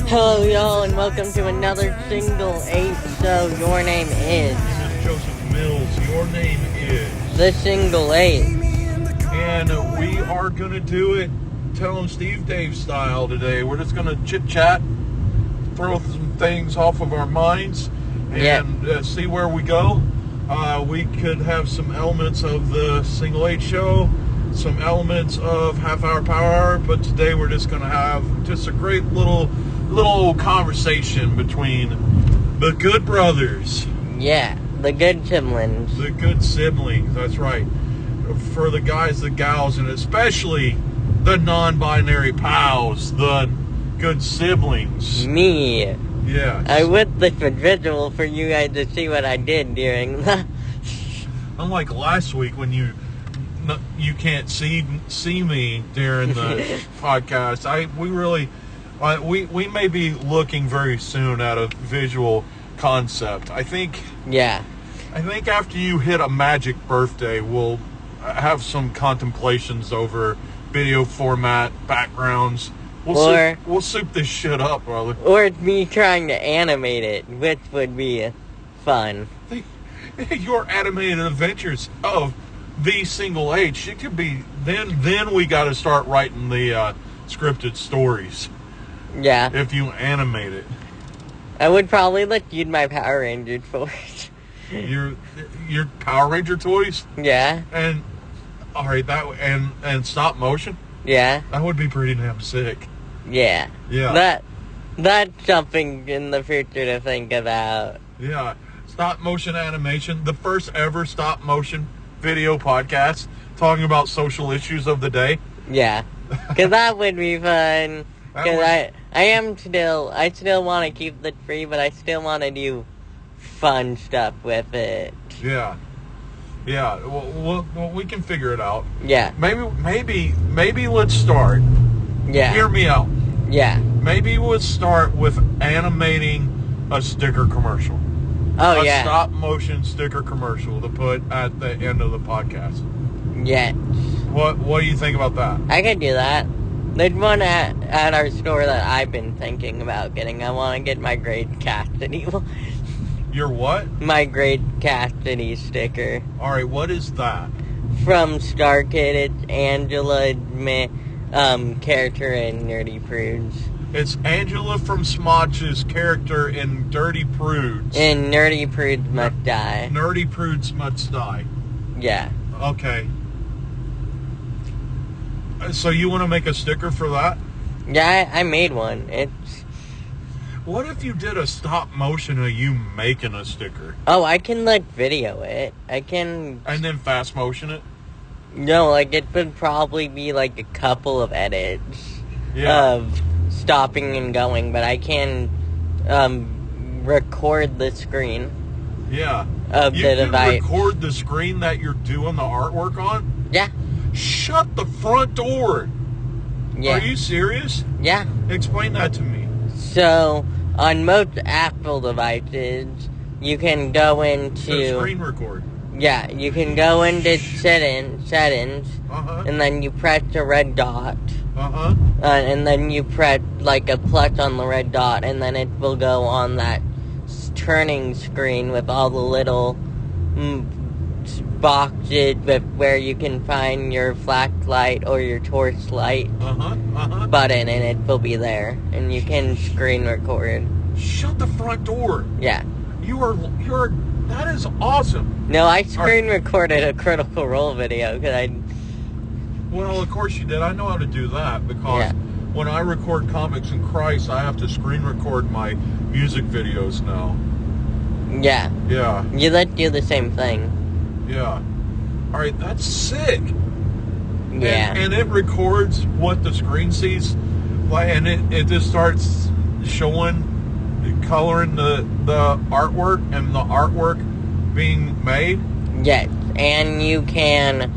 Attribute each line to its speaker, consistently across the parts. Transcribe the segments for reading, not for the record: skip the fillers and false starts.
Speaker 1: Hello, y'all, and welcome to another Singel 8 show. Your name is
Speaker 2: Joseph Mills. Your name is
Speaker 1: The Singel 8.
Speaker 2: And we are going to do it Tell 'em Steve Dave style today. We're just going to chit-chat, throw some things off of our minds, and see where we go. We could have some elements of the Singel 8 show, some elements of Half Hour Power Hour, but today we're just going to have just a great little conversation between the good brothers.
Speaker 1: Yeah, the good siblings.
Speaker 2: The good siblings, that's right. For the guys, the gals, and especially the non-binary pals, the good siblings.
Speaker 1: Me.
Speaker 2: Yeah.
Speaker 1: I wish this was visual for you guys to see what I did during the...
Speaker 2: Unlike last week when you can't see me during the podcast. We may be looking very soon at a visual concept. I think after you hit a magic birthday, we'll have some contemplations over video format, backgrounds. We'll soup this shit up, brother.
Speaker 1: Or me trying to animate it, which would be fun.
Speaker 2: Your animated adventures of the Singel 8. It could be then we got to start writing the scripted stories.
Speaker 1: Yeah.
Speaker 2: If you animate it.
Speaker 1: I would probably let you my Power Ranger toys.
Speaker 2: Your Power Ranger toys?
Speaker 1: Yeah.
Speaker 2: And alright, and stop motion?
Speaker 1: Yeah.
Speaker 2: That would be pretty damn sick.
Speaker 1: Yeah.
Speaker 2: Yeah.
Speaker 1: That's something in the future to think about.
Speaker 2: Yeah. Stop motion animation. The first ever stop motion video podcast talking about social issues of the day.
Speaker 1: Yeah. Because that would be fun. Because I still want to keep it free, but I still want to do fun stuff with it.
Speaker 2: Yeah. Yeah. Well, we can figure it out.
Speaker 1: Yeah.
Speaker 2: Maybe let's start.
Speaker 1: Yeah.
Speaker 2: Hear me out.
Speaker 1: Yeah.
Speaker 2: Maybe we'll start with animating a sticker commercial.
Speaker 1: Oh,
Speaker 2: a stop motion sticker commercial to put at the end of the podcast.
Speaker 1: Yeah.
Speaker 2: What do you think about that?
Speaker 1: I could do that. There's one at our store that I've been thinking about getting. I want to get my Great Cassidy one.
Speaker 2: Your what?
Speaker 1: My Great Cassidy sticker.
Speaker 2: Alright, what is that?
Speaker 1: From Star Kid, it's Angela, character in Nerdy Prudes.
Speaker 2: It's Angela from Smodge's character in Dirty Prudes.
Speaker 1: In Nerdy Prudes Must Die.
Speaker 2: Nerdy Prudes Must Die.
Speaker 1: Yeah.
Speaker 2: Okay. So you want to make a sticker for that?
Speaker 1: Yeah, I made one.
Speaker 2: What if you did a stop motion of you making a sticker?
Speaker 1: Oh, I can, video it. I can...
Speaker 2: And then fast motion it?
Speaker 1: No, it would probably be, a couple of edits.
Speaker 2: Yeah.
Speaker 1: Of stopping and going, but I can, record the screen.
Speaker 2: Yeah.
Speaker 1: Of the device.
Speaker 2: You can record the screen that you're doing the artwork on?
Speaker 1: Yeah.
Speaker 2: Shut the front door.
Speaker 1: Yeah.
Speaker 2: Are you serious?
Speaker 1: Yeah.
Speaker 2: Explain that to me.
Speaker 1: So, on most Apple devices, you can go into...
Speaker 2: The screen record.
Speaker 1: Yeah, you can go into settings, and then you press the red dot. And then you press, a plus on the red dot, and then it will go on that turning screen with all the little boxes with where you can find your flashlight or your torch light button, and it will be there, and you can screen record.
Speaker 2: Shut the front door.
Speaker 1: Yeah.
Speaker 2: That is awesome.
Speaker 1: No, I screen recorded a Critical Role video, because
Speaker 2: Well, of course you did. I know how to do that, because when I record Comics in Christ, I have to screen record my music videos now.
Speaker 1: Yeah.
Speaker 2: Yeah.
Speaker 1: Let's do the same thing.
Speaker 2: Yeah. Alright, that's sick.
Speaker 1: Yeah.
Speaker 2: And it records what the screen sees, and it just starts showing, coloring the artwork, and the artwork being made.
Speaker 1: Yes, and you can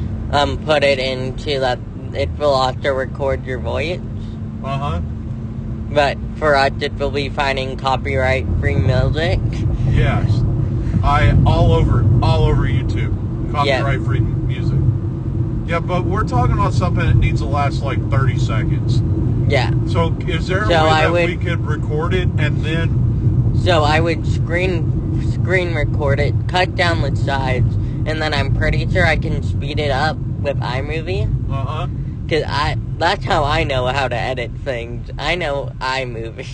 Speaker 1: put it into that. It will also record your voice. But for us, it will be finding copyright-free music.
Speaker 2: Yes. All over YouTube. Copyright-free music. Yeah, but we're talking about something that needs to last like 30 seconds.
Speaker 1: Yeah.
Speaker 2: So is there a way that we could record it and then...
Speaker 1: So I would screen record it, cut down the sides, and then I'm pretty sure I can speed it up with iMovie.
Speaker 2: Uh-huh.
Speaker 1: Because that's how I know how to edit things. I know iMovie.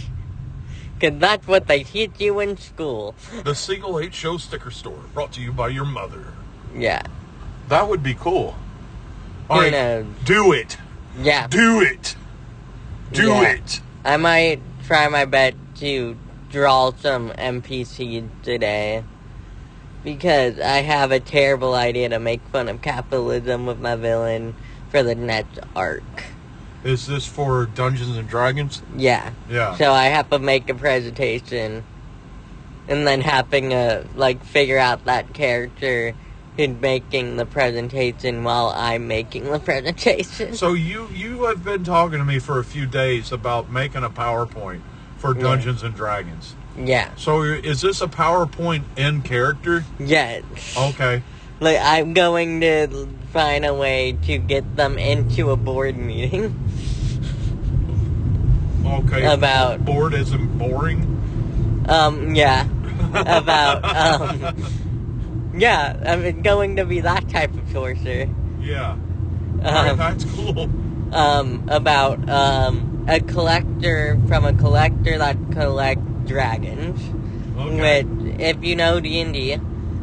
Speaker 1: Because that's what they teach you in school.
Speaker 2: The Singel 8 Show Sticker Store, brought to you by your mother.
Speaker 1: Yeah.
Speaker 2: That would be cool. All
Speaker 1: Who
Speaker 2: right,
Speaker 1: knows?
Speaker 2: do it.
Speaker 1: Yeah.
Speaker 2: Do it. Do it.
Speaker 1: I might try my best to draw some NPCs today. Because I have a terrible idea to make fun of capitalism with my villain for the next arc.
Speaker 2: Is this for Dungeons and Dragons?
Speaker 1: Yeah.
Speaker 2: Yeah.
Speaker 1: So I have to make a presentation. And then having to, figure out that character in making the presentation while I'm making the presentation.
Speaker 2: So you have been talking to me for a few days about making a PowerPoint for Dungeons and Dragons.
Speaker 1: Yeah.
Speaker 2: So is this a PowerPoint in character?
Speaker 1: Yes.
Speaker 2: Okay.
Speaker 1: I'm going to find a way to get them into a board meeting.
Speaker 2: Okay.
Speaker 1: About...
Speaker 2: Bored as in boring?
Speaker 1: Yeah. About, yeah, I'm going to be that type of torture.
Speaker 2: Yeah. Alright, that's cool.
Speaker 1: About, a collector that collects dragons.
Speaker 2: Okay.
Speaker 1: Which, if you know D&D,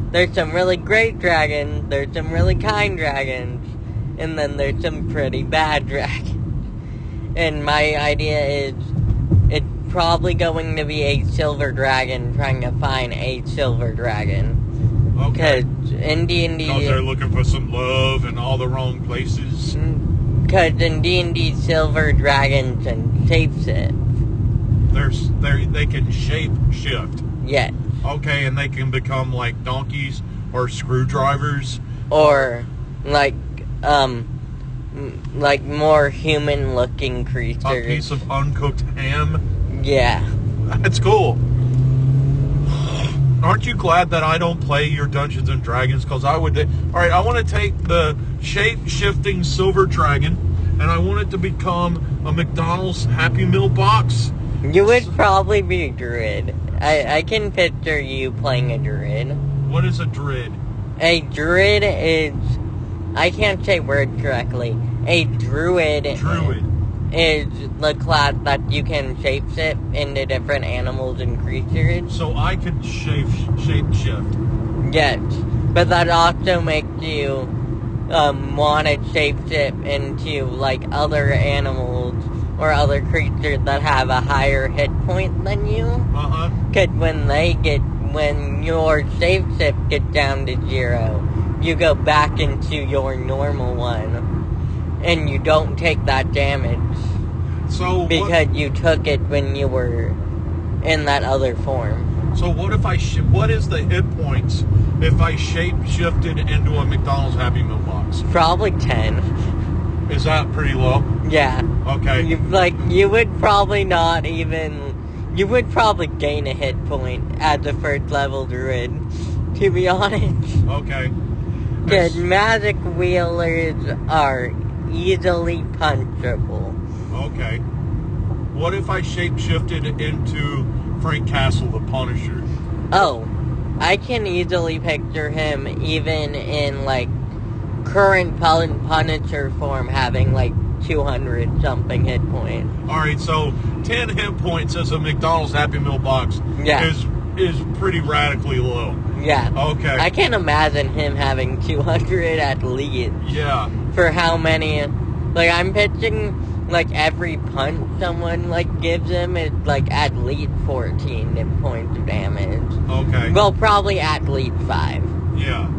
Speaker 1: there's some really great dragons, there's some really kind dragons, and then there's some pretty bad dragons. And my idea is, it's probably going to be a silver dragon trying to find a silver dragon.
Speaker 2: Okay.
Speaker 1: Because in D&D...
Speaker 2: Because they're looking for some love in all the wrong places.
Speaker 1: Because in D&D, silver dragons can shape-shift.
Speaker 2: They can shape-shift.
Speaker 1: Yes.
Speaker 2: Okay, and they can become like donkeys or screwdrivers.
Speaker 1: Or, more human-looking creatures.
Speaker 2: A piece of uncooked ham.
Speaker 1: Yeah.
Speaker 2: That's cool. Aren't you glad that I don't play your Dungeons and Dragons? Because I would... Alright, I want to take the shape-shifting silver dragon, and I want it to become a McDonald's Happy Meal box.
Speaker 1: You would probably be a druid. I can picture you playing a druid.
Speaker 2: What is a druid?
Speaker 1: A druid is... I can't say word correctly. A druid is the class that you can shapeshift into different animals and creatures.
Speaker 2: So I could shapeshift.
Speaker 1: Yes. But that also makes you want to shapeshift into, other animals or other creatures that have a higher hit point than you.
Speaker 2: Uh-huh.
Speaker 1: Because when your shapeshift gets down to 0, you go back into your normal one. And you don't take that damage.
Speaker 2: So
Speaker 1: because you took it when you were in that other form.
Speaker 2: So what if what is the hit points if I shape-shifted into a McDonald's Happy Meal box?
Speaker 1: Probably 10.
Speaker 2: Is that pretty low?
Speaker 1: Yeah.
Speaker 2: Okay.
Speaker 1: You would probably not even... You would probably gain a hit point as a first level druid, to be honest.
Speaker 2: Okay.
Speaker 1: Because magic wielders are easily punchable.
Speaker 2: Okay. What if I shape-shifted into Frank Castle, the Punisher?
Speaker 1: Oh, I can easily picture him even in, current Punisher form having, 200-something hit points.
Speaker 2: Alright, so 10 hit points as a McDonald's Happy Meal box is pretty radically low.
Speaker 1: Yeah.
Speaker 2: Okay.
Speaker 1: I can't imagine him having 200 at least.
Speaker 2: Yeah.
Speaker 1: For how many... I'm pitching, every punch someone, gives him is, at least 14 hit points of damage.
Speaker 2: Okay.
Speaker 1: Well, probably at least 5.
Speaker 2: Yeah.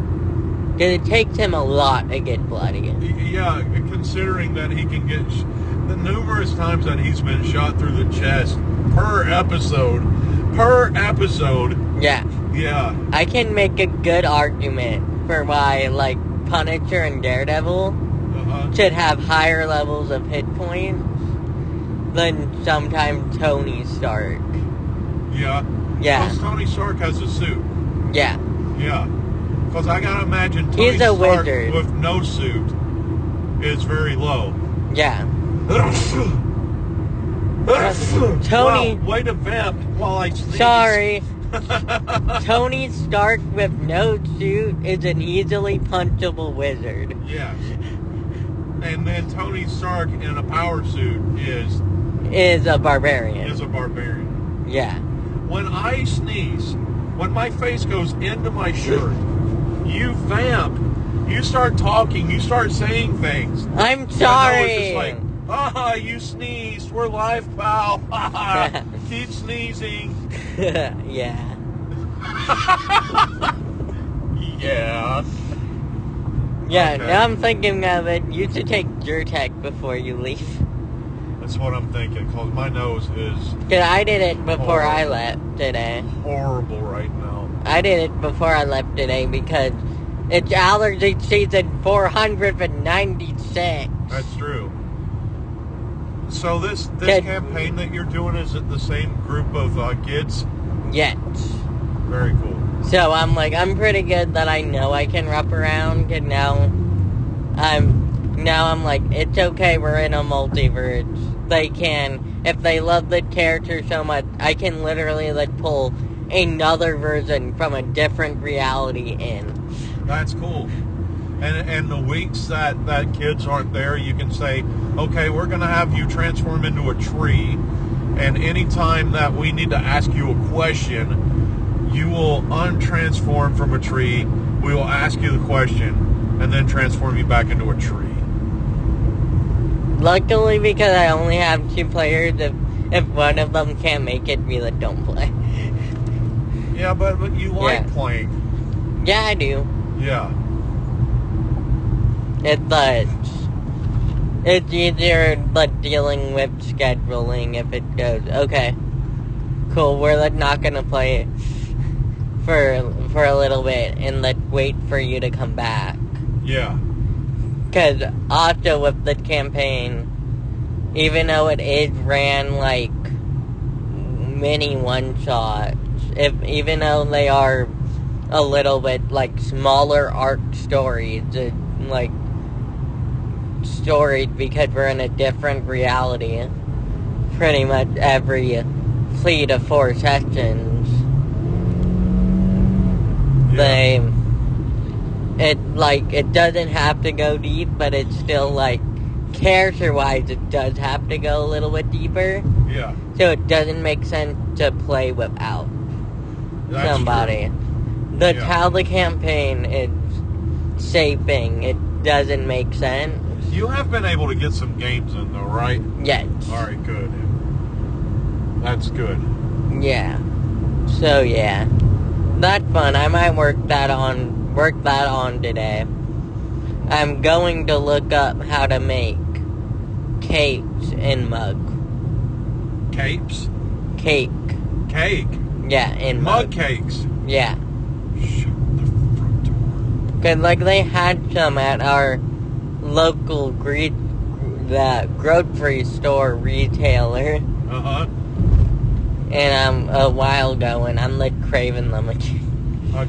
Speaker 1: Because it takes him a lot to get bloody.
Speaker 2: Yeah, considering that he can get... the numerous times that he's been shot through the chest per episode.
Speaker 1: Yeah.
Speaker 2: Yeah.
Speaker 1: I can make a good argument for why, Punisher and Daredevil should have higher levels of hit points than sometimes Tony Stark.
Speaker 2: Yeah?
Speaker 1: Yeah.
Speaker 2: Because Tony Stark has a suit.
Speaker 1: Yeah.
Speaker 2: Yeah. Because I gotta imagine Tony
Speaker 1: He's a
Speaker 2: Stark
Speaker 1: wizard.
Speaker 2: with no suit is very low.
Speaker 1: Yeah. Tony...
Speaker 2: Wow, way to vamp while I sneeze.
Speaker 1: Sorry. Tony Stark with no suit is an easily punchable wizard.
Speaker 2: Yes. And then Tony Stark in a power suit is
Speaker 1: a barbarian.
Speaker 2: Yeah. When I sneeze, when my face goes into my shirt, you vamp. You start talking. You start saying things.
Speaker 1: I'm sorry.
Speaker 2: It's just like, you sneezed. We're live, pal. Keep sneezing.
Speaker 1: Yeah.
Speaker 2: Yeah.
Speaker 1: Yeah,
Speaker 2: Okay.
Speaker 1: now I'm thinking of it. You should take Zyrtec before you leave.
Speaker 2: That's what I'm thinking, because my nose is...
Speaker 1: Because I did it before I left today.
Speaker 2: Horrible right now.
Speaker 1: I did it before I left today because it's allergy season 496.
Speaker 2: That's true. So this campaign that you're doing, is it the same group of kids?
Speaker 1: Yes.
Speaker 2: Very cool.
Speaker 1: So I'm pretty good that I know I can wrap around, and now I'm like, it's okay, we're in a multiverse. They can, if they love the character so much, I can literally pull another version from a different reality in.
Speaker 2: That's cool. And the weeks that kids aren't there, you can say, okay, we're going to have you transform into a tree, and anytime that we need to ask you a question, you will untransform from a tree, we will ask you the question, and then transform you back into a tree.
Speaker 1: Luckily, because I only have 2 players, if one of them can't make it, we don't play.
Speaker 2: Yeah, but you like playing.
Speaker 1: Yeah, I do.
Speaker 2: Yeah.
Speaker 1: It's easier, dealing with scheduling if it goes, okay, cool, we're not gonna play it for a little bit, and let's wait for you to come back.
Speaker 2: Yeah.
Speaker 1: Because also with the campaign, even though it ran mini one-shots, even though they are a little bit smaller arc stories, stories because we're in a different reality pretty much every 3 to 4 sessions.
Speaker 2: Yeah.
Speaker 1: It doesn't have to go deep, but it's still character-wise it does have to go a little bit deeper.
Speaker 2: Yeah.
Speaker 1: So it doesn't make sense to play without somebody.
Speaker 2: True.
Speaker 1: That's how the campaign is shaping. It doesn't make sense.
Speaker 2: You have been able to get some games in though, right?
Speaker 1: Yes.
Speaker 2: Alright, good. That's good.
Speaker 1: Yeah. So yeah. That's fun. I might work that on today. I'm going to look up how to make capes in mug.
Speaker 2: Capes?
Speaker 1: Cake.
Speaker 2: Cake?
Speaker 1: Yeah, in mug.
Speaker 2: Mug cakes?
Speaker 1: Yeah.
Speaker 2: Shut the front door.
Speaker 1: Cause they had some at our local grocery store retailer.
Speaker 2: Uh-huh.
Speaker 1: And a while ago, and I'm craving them again.
Speaker 2: A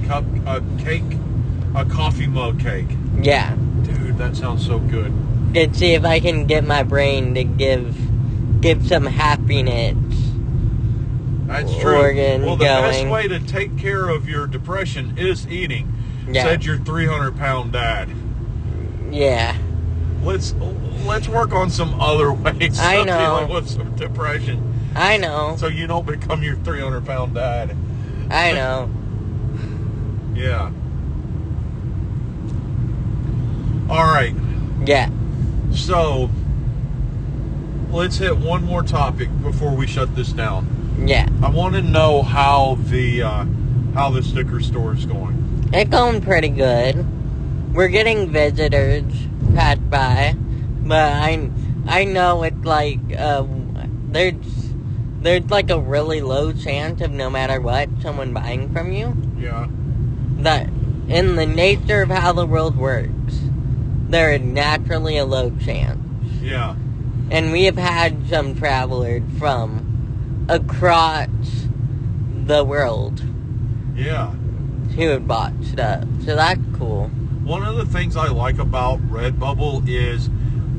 Speaker 2: coffee mug cake.
Speaker 1: Yeah.
Speaker 2: Dude, that sounds so good.
Speaker 1: Let's see if I can get my brain to give some happiness.
Speaker 2: That's true.
Speaker 1: Well,
Speaker 2: the best way to take care of your depression is eating.
Speaker 1: Yeah.
Speaker 2: Said your 300-pound dad.
Speaker 1: Yeah.
Speaker 2: Let's work on some other ways
Speaker 1: I
Speaker 2: of
Speaker 1: know.
Speaker 2: dealing with some depression.
Speaker 1: I know.
Speaker 2: So you don't become your 300-pound dad.
Speaker 1: I know.
Speaker 2: Yeah. All right.
Speaker 1: Yeah.
Speaker 2: So, let's hit one more topic before we shut this down.
Speaker 1: Yeah.
Speaker 2: I want to know how the sticker store is going.
Speaker 1: It's going pretty good. We're getting visitors pass by, but I know it's there's a really low chance of no matter what someone buying from you.
Speaker 2: Yeah.
Speaker 1: That in the nature of how the world works, there is naturally a low chance.
Speaker 2: Yeah.
Speaker 1: And we have had some travelers from across the world.
Speaker 2: Yeah.
Speaker 1: Who had bought stuff. So that's cool.
Speaker 2: One of the things I like about Redbubble is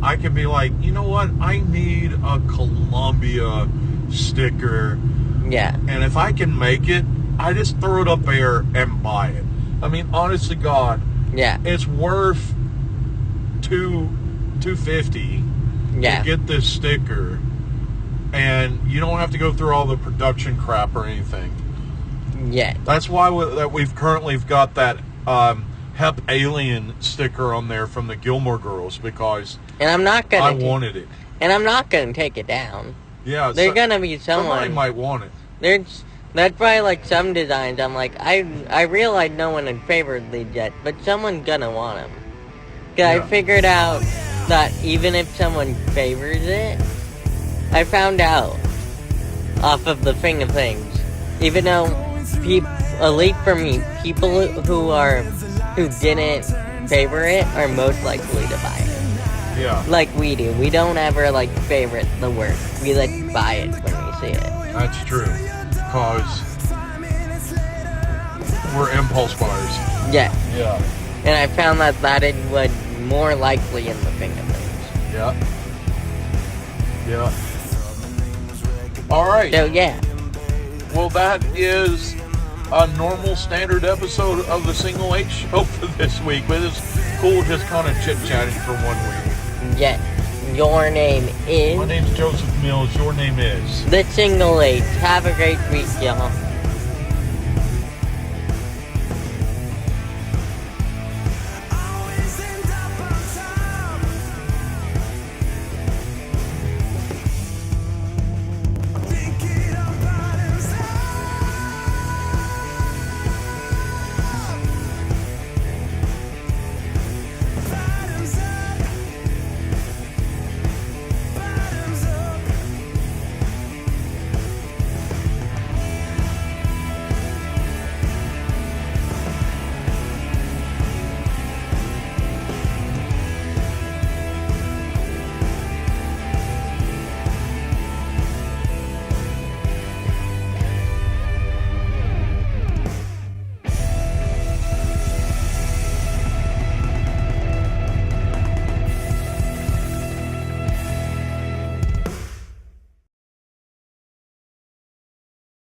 Speaker 2: I can be like, you know what? I need a Columbia sticker.
Speaker 1: Yeah.
Speaker 2: And if I can make it, I just throw it up there and buy it. I mean, honest to God,
Speaker 1: yeah,
Speaker 2: it's worth $250
Speaker 1: yeah.
Speaker 2: to get this sticker, and you don't have to go through all the production crap or anything.
Speaker 1: Yeah.
Speaker 2: That's why we've currently got that Hep Alien sticker on there from the Gilmore Girls, because
Speaker 1: and I'm not gonna
Speaker 2: I wanted it.
Speaker 1: And I'm not gonna take it down.
Speaker 2: Yeah,
Speaker 1: there's gonna be someone.
Speaker 2: Somebody might want it.
Speaker 1: That's probably like some designs. I'm like, I realize no one had favored these yet, but someone's gonna want them. Yeah. I figured out that even if someone favors it, I found out off of the thing of things. Even though a leak for me, people who didn't favor it are most likely to buy it.
Speaker 2: Yeah.
Speaker 1: Like we do. We don't ever like favorite the work. We like buy it when we see it.
Speaker 2: That's true. Because we're impulse buyers.
Speaker 1: Yeah.
Speaker 2: Yeah.
Speaker 1: And I found that it was more likely in the thing of things.
Speaker 2: Yeah. Yeah. All right.
Speaker 1: So yeah.
Speaker 2: Well, that is a normal standard episode of the Single H show for this week. But it's cool just kind of chit-chatting for 1 week.
Speaker 1: Yeah. Your name is?
Speaker 2: My name's Joseph Mills. Your name is?
Speaker 1: The Single H. Have a great week, y'all.